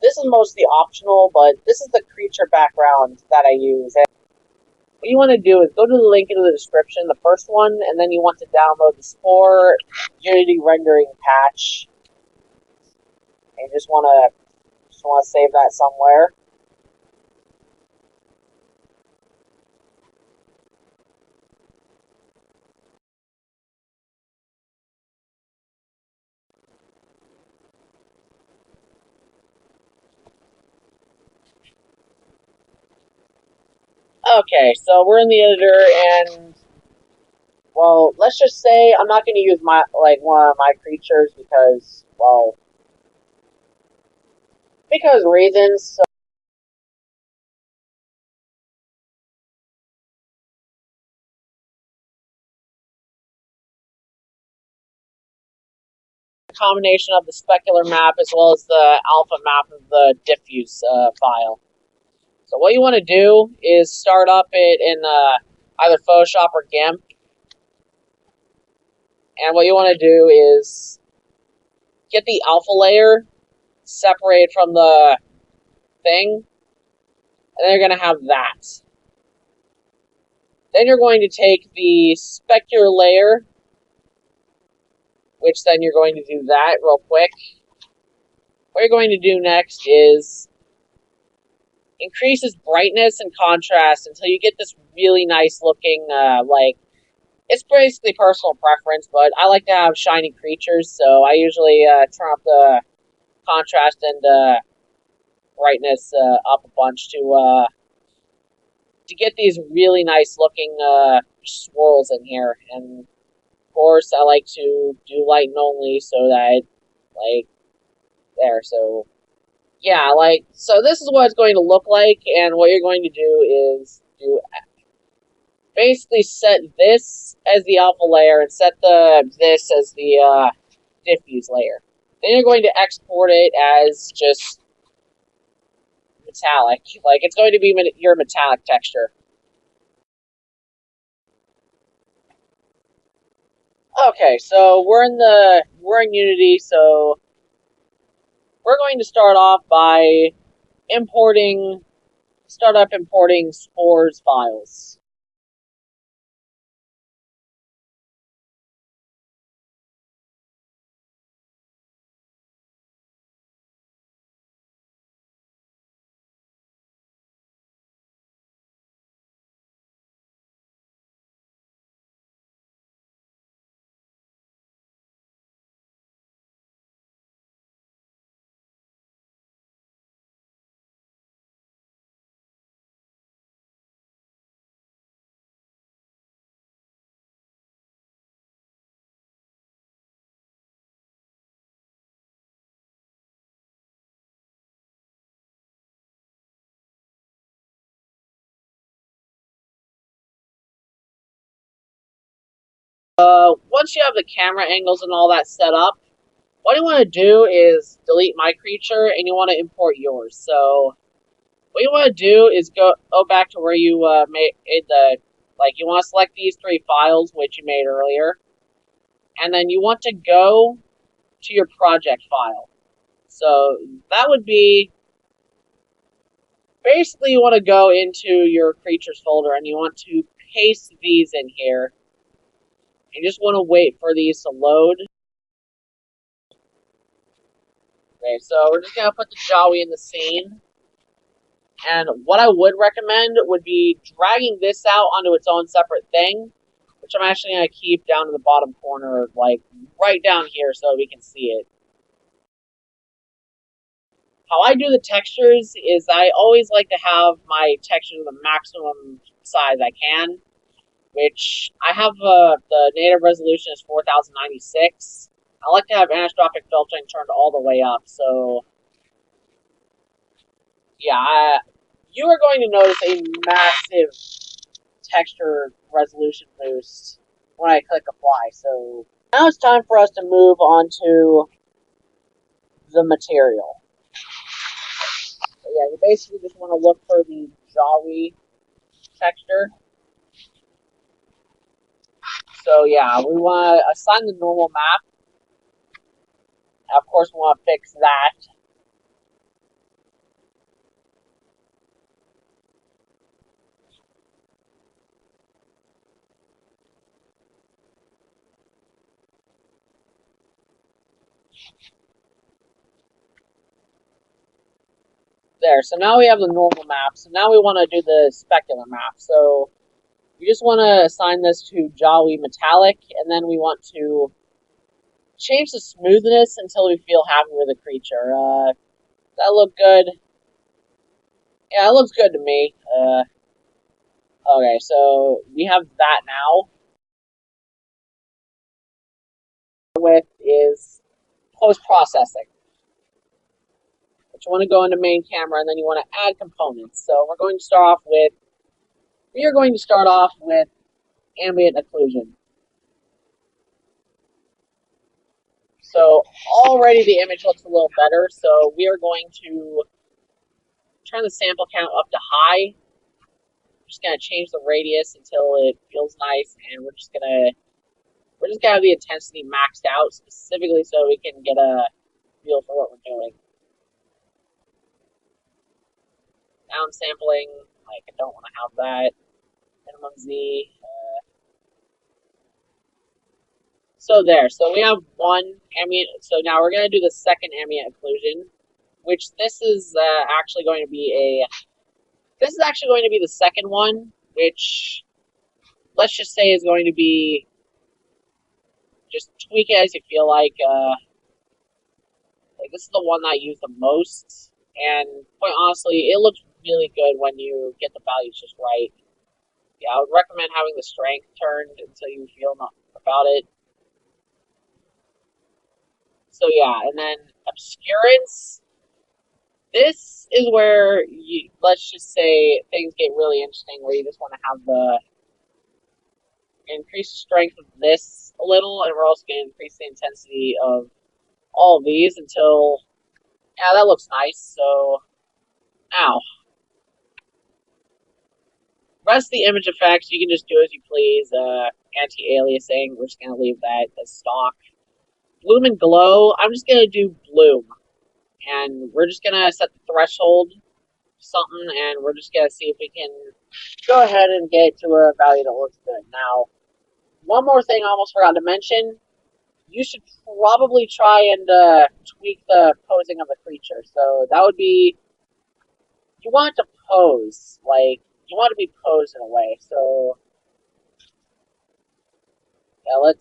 this is mostly optional, but this is the creature background that I use. And what you want to do is go to the link in the description, the first one, and then you want to download the Spore Unity rendering patch. And you just want to save that somewhere. Okay, so we're in the editor, and well, let's just say I'm not going to use one of my creatures because, well, because reasons. So a combination of the specular map as well as the alpha map of the diffuse file. So what you want to do is start up it in either Photoshop or GIMP. And what you want to do is get the alpha layer separated from the thing, and then you're going to have that. Then you're going to take the specular layer, which then you're going to do that real quick. What you're going to do next is increases brightness and contrast until you get this really nice looking, it's basically personal preference, but I like to have shiny creatures, so I usually turn up the contrast and brightness up a bunch to get these really nice looking swirls in here. And of course, I like to do light and only so that, like, there, so yeah, so this is what it's going to look like, and what you're going to do is basically set this as the alpha layer and set this as the diffuse layer. Then you're going to export it as just metallic, like it's going to be your metallic texture. Okay, so we're in Unity, so we're going to start off by importing Spore's files. Once you have the camera angles and all that set up, what you want to do is delete my creature and you want to import yours. So what you want to do is go back to where you made you want to select these three files which you made earlier, and then you want to go to your project file. So that would be basically you want to go into your creatures folder and you want to paste these in here. You just want to wait for these to load. Okay, so we're just going to put the Jawi in the scene. And what I would recommend would be dragging this out onto its own separate thing, which I'm actually going to keep down in the bottom corner, like right down here so we can see it. How I do the textures is I always like to have my textures the maximum size I can, which I have the native resolution is 4096. I like to have anisotropic filtering turned all the way up, so yeah, you are going to notice a massive texture resolution boost when I click apply. So now it's time for us to move on to the material. So yeah, you basically just want to look for the Jawi texture. So yeah, we want to assign the normal map. Of course, we want to fix that. There, so now we have the normal map. So now we want to do the specular map. So we just want to assign this to Jolly Metallic, and then we want to change the smoothness until we feel happy with the creature. That look good? Yeah, it looks good to me. Okay, so we have that now. With is post-processing. But you want to go into main camera, and then you want to add components. So we're going to start off with, ambient occlusion. So already the image looks a little better. So we are going to turn the sample count up to high. We're just gonna change the radius until it feels nice, and we're just gonna have the intensity maxed out specifically so we can get a feel for what we're doing. Down sampling, like I don't want to have that. Minimum Z. So there. So we have one ambient. So now we're gonna do the second ambient occlusion, which this is actually going to be the second one, which let's just say is going to be just tweak it as you feel like. Like this is the one that I use the most, and quite honestly, it looks really good when you get the values just right. Yeah, I would recommend having the strength turned until you feel about it. So yeah, and then obscurance. This is where let's just say things get really interesting, where you just want to have the increase the strength of this a little, and we're also going to increase the intensity of all of these until, yeah, that looks nice. So now, rest of the image effects you can just do as you please. Anti-aliasing, we're just going to leave that as stock. Bloom and glow, I'm just going to do bloom, and we're just going to set the threshold to something, and we're just going to see if we can go ahead and get to a value that looks good. Now, one more thing I almost forgot to mention. You should probably try and tweak the posing of the creature. So that would be, you want it to pose, like, you want to be posed in a way. So, yeah,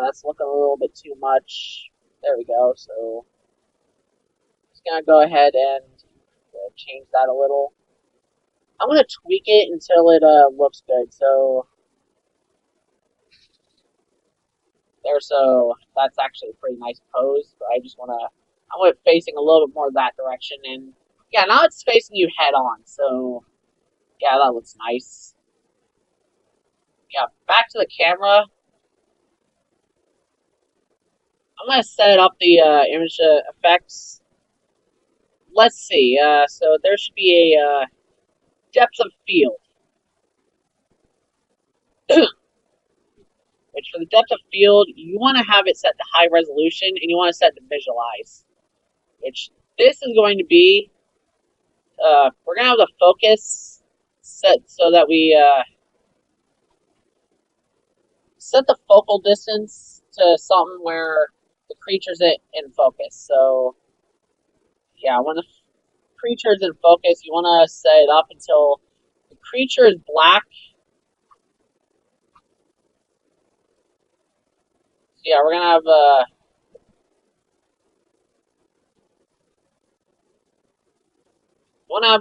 that's looking a little bit too much. There we go. So, just gonna go ahead and change that a little. I'm gonna tweak it until it looks good. So, there, so that's actually a pretty nice pose, but I want it facing a little bit more that direction, and yeah, now it's facing you head on, so yeah, that looks nice. Yeah, back to the camera. I'm gonna set up the image effects. Let's see, so there should be a depth of field. Which for the depth of field, you want to have it set to high resolution, and you want to set to visualize. Which this is going to be, we're going to have the focus set so that we set the focal distance to something where the creature's in focus. So, yeah, when the creature's in focus, you want to set it up until the creature is black. So, yeah, we're going to have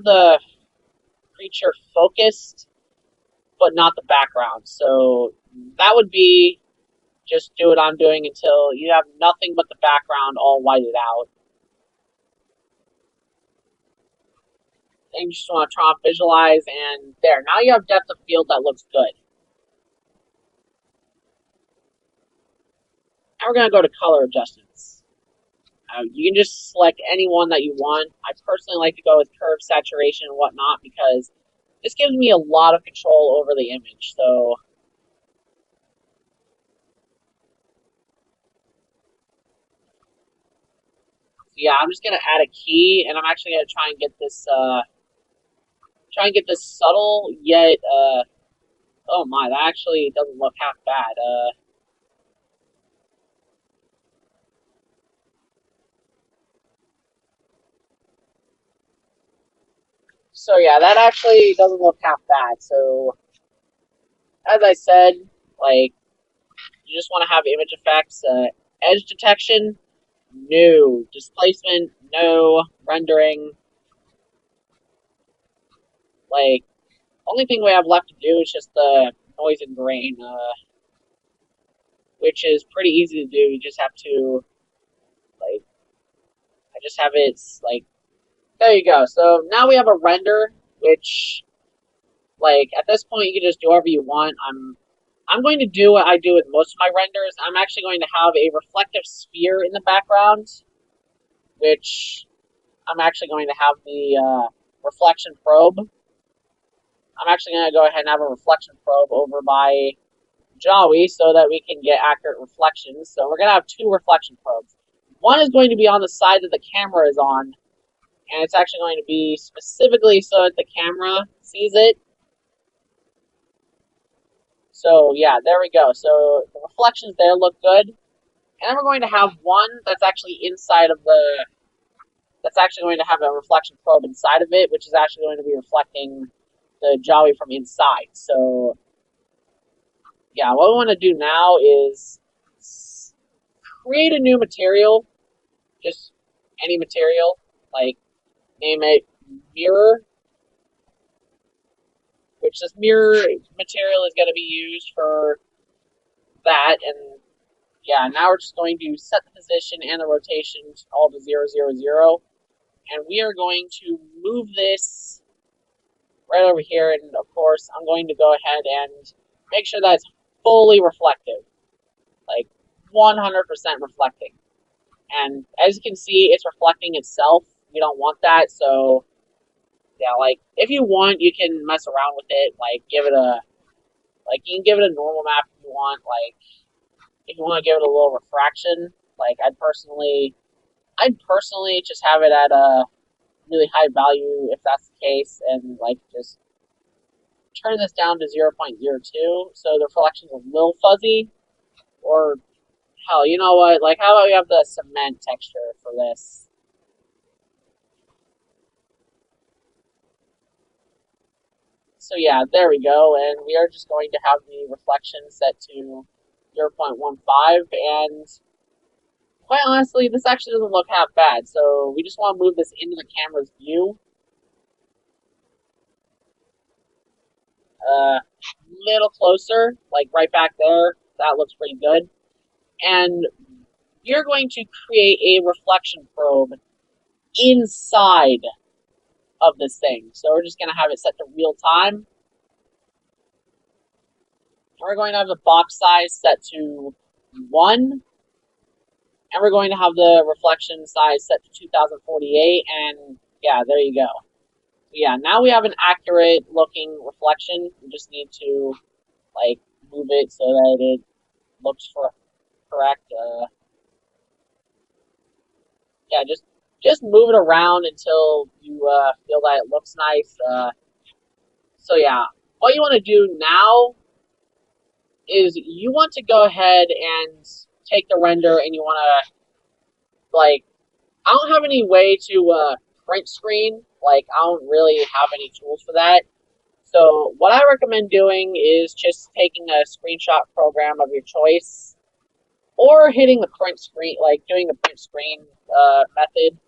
the creature focused, but not the background. So that would be just do what I'm doing until you have nothing but the background all whited out. Then you just want to try and visualize, and there. Now you have depth of field that looks good. Now we're going to go to color adjustments. You can just select any one that you want. I personally like to go with curve, saturation, and whatnot because this gives me a lot of control over the image. So, yeah, I'm just going to add a key, and I'm actually going to try and get this subtle yet, oh my, that actually doesn't look half bad. So yeah, that actually doesn't look half bad. So as I said, like you just want to have image effects, edge detection, no. Displacement, no. Rendering, like only thing we have left to do is just the noise and grain, which is pretty easy to do. You just have to like I just have it like there you go. So now we have a render, which like at this point you can just do whatever you want. I'm going to do what I do with most of my renders. I'm actually going to have a reflective sphere in the background, which I'm actually going to have the reflection probe. I'm actually going to go ahead and have a reflection probe over by Jawi so that we can get accurate reflections. So we're going to have two reflection probes. One is going to be on the side that the camera is on, and it's actually going to be specifically so that the camera sees it. So yeah, there we go. So the reflections there look good. And then we're going to have one that's actually inside of the, that's actually going to have a reflection probe inside of it, which is actually going to be reflecting the Jawi from inside. So yeah, what we want to do now is create a new material, just any material, like name it mirror, which this mirror material is going to be used for that. And yeah, now we're just going to set the position and the rotation all to 0, 0, 0. And we are going to move this right over here. And of course, I'm going to go ahead and make sure that it's fully reflective, like 100% reflecting. And as you can see, it's reflecting itself. We don't want that, so yeah, like if you want, you can mess around with it. Like give it a, like you can give it a normal map if you want. Like if you want to give it a little refraction, like I'd personally just have it at a really high value if that's the case, and like just turn this down to 0.02 so the reflection's a little fuzzy. Or hell, you know what? Like how about we have the cement texture for this? So yeah, there we go, and we are just going to have the reflection set to 0.15, and quite honestly, this actually doesn't look half bad, so we just want to move this into the camera's view. Little closer, like right back there, that looks pretty good. And you're going to create a reflection probe inside of this thing. So we're just going to have it set to real time. We're going to have the box size set to 1. And we're going to have the reflection size set to 2048. And yeah, there you go. Yeah, now we have an accurate looking reflection. We just need to like move it so that it looks correct. Yeah, just move it around until you feel that it looks nice. So yeah, what you want to do now is you want to go ahead and take the render and you want to like, I don't have any way to print screen. Like I don't really have any tools for that. So what I recommend doing is just taking a screenshot program of your choice, or hitting the print screen, like doing the print screen method.